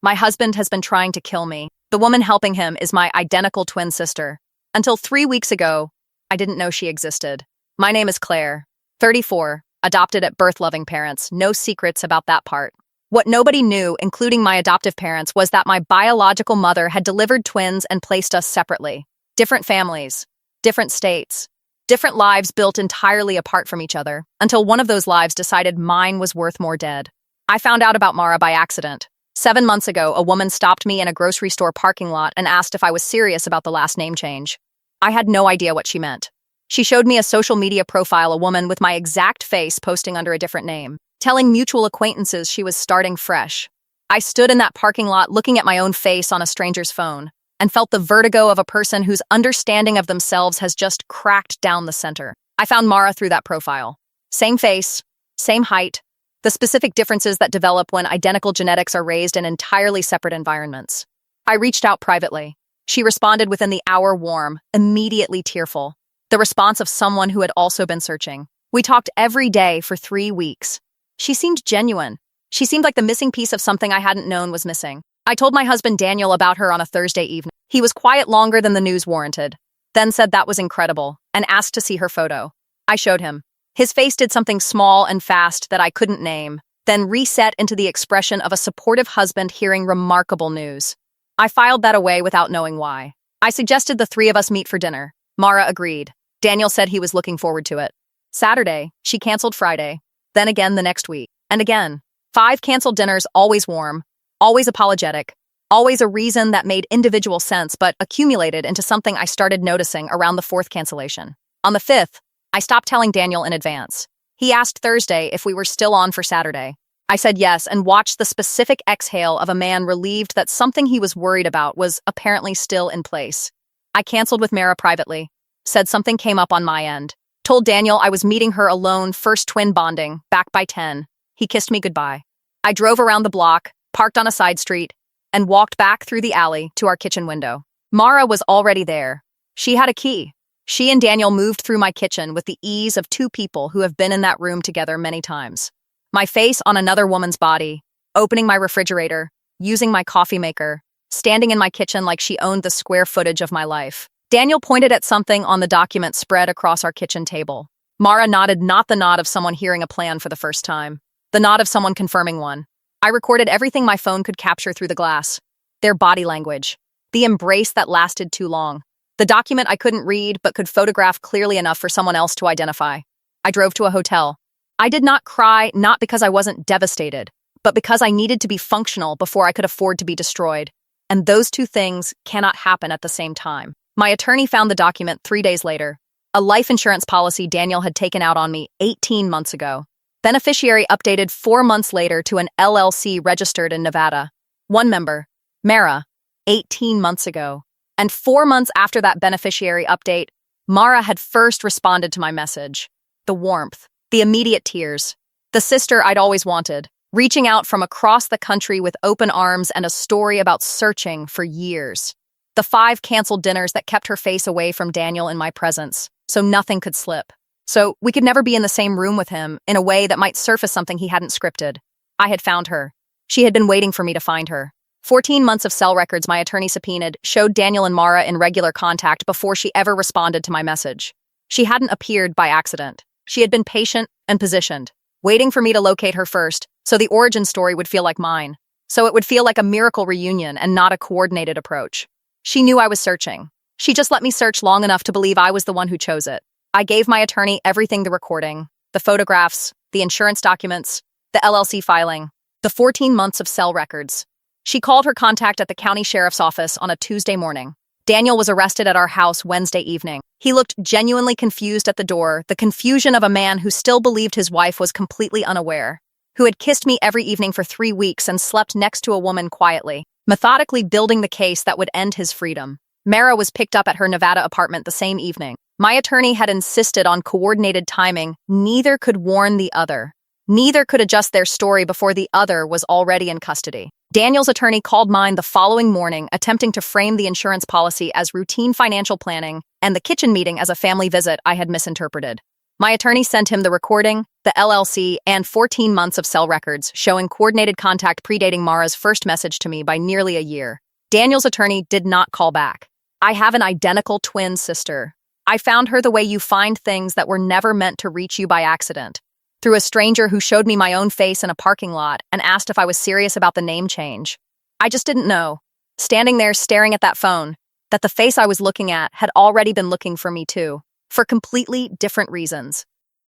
My husband has been trying to kill me. The woman helping him is my identical twin sister. Until 3 weeks ago, I didn't know she existed. My name is Claire, 34, adopted at birth, loving parents. No secrets about that part. What nobody knew, including my adoptive parents, was that my biological mother had delivered twins and placed us separately. Different families, different states, different lives built entirely apart from each other, until one of those lives decided mine was worth more dead. I found out about Mara by accident. 7 months ago, a woman stopped me in a grocery store parking lot and asked if I was serious about the last name change. I had no idea what she meant. She showed me a social media profile, a woman with my exact face posting under a different name, telling mutual acquaintances she was starting fresh. I stood in that parking lot looking at my own face on a stranger's phone and felt the vertigo of a person whose understanding of themselves has just cracked down the center. I found Mara through that profile. Same face, same height, the specific differences that develop when identical genetics are raised in entirely separate environments. I reached out privately. She responded within the hour, warm, immediately tearful. The response of someone who had also been searching. We talked every day for 3 weeks. She seemed genuine. She seemed like the missing piece of something I hadn't known was missing. I told my husband Daniel about her on a Thursday evening. He was quiet longer than the news warranted, then said that was incredible, and asked to see her photo. I showed him. His face did something small and fast that I couldn't name, then reset into the expression of a supportive husband hearing remarkable news. I filed that away without knowing why. I suggested the 3 of us meet for dinner. Mara agreed. Daniel said he was looking forward to it. Saturday, she canceled Friday, then again the next week, and again. 5 canceled dinners, always warm, always apologetic, always a reason that made individual sense but accumulated into something I started noticing around the 4th cancellation. On the 5th, I stopped telling Daniel in advance. He asked Thursday if we were still on for Saturday. I said yes and watched the specific exhale of a man relieved that something he was worried about was apparently still in place. I canceled with Mara privately, said something came up on my end, told Daniel I was meeting her alone, first twin bonding, back by 10. He kissed me goodbye. I drove around the block, parked on a side street, and walked back through the alley to our kitchen window. Mara was already there. She had a key. She and Daniel moved through my kitchen with the ease of 2 people who have been in that room together many times. My face on another woman's body, opening my refrigerator, using my coffee maker, standing in my kitchen like she owned the square footage of my life. Daniel pointed at something on the document spread across our kitchen table. Mara nodded, not the nod of someone hearing a plan for the first time, the nod of someone confirming one. I recorded everything my phone could capture through the glass. Their body language, the embrace that lasted too long, the document I couldn't read but could photograph clearly enough for someone else to identify. I drove to a hotel. I did not cry, not because I wasn't devastated, but because I needed to be functional before I could afford to be destroyed. And those 2 things cannot happen at the same time. My attorney found the document 3 days later, a life insurance policy Daniel had taken out on me 18 months ago. Beneficiary updated 4 months later to an LLC registered in Nevada. 1 member, Mara, 18 months ago. And 4 months after that beneficiary update, Mara had first responded to my message. The warmth, the immediate tears, the sister I'd always wanted, reaching out from across the country with open arms and a story about searching for years. The 5 canceled dinners that kept her face away from Daniel in my presence, so nothing could slip. So we could never be in the same room with him in a way that might surface something he hadn't scripted. I had found her. She had been waiting for me to find her. 14 months of cell records my attorney subpoenaed showed Daniel and Mara in regular contact before she ever responded to my message. She hadn't appeared by accident. She had been patient and positioned, waiting for me to locate her first, so the origin story would feel like mine. So it would feel like a miracle reunion and not a coordinated approach. She knew I was searching. She just let me search long enough to believe I was the one who chose it. I gave my attorney everything: the recording, the photographs, the insurance documents, the LLC filing, the 14 months of cell records. She called her contact at the county sheriff's office on a Tuesday morning. Daniel was arrested at our house Wednesday evening. He looked genuinely confused at the door, the confusion of a man who still believed his wife was completely unaware, who had kissed me every evening for 3 weeks and slept next to a woman quietly, methodically building the case that would end his freedom. Mara was picked up at her Nevada apartment the same evening. My attorney had insisted on coordinated timing. Neither could warn the other. Neither could adjust their story before the other was already in custody. Daniel's attorney called mine the following morning, attempting to frame the insurance policy as routine financial planning and the kitchen meeting as a family visit I had misinterpreted. My attorney sent him the recording, the LLC, and 14 months of cell records showing coordinated contact predating Mara's first message to me by nearly a year. Daniel's attorney did not call back. I have an identical twin sister. I found her the way you find things that were never meant to reach you by accident, through a stranger who showed me my own face in a parking lot and asked if I was serious about the name change. I just didn't know, standing there staring at that phone, that the face I was looking at had already been looking for me too, for completely different reasons.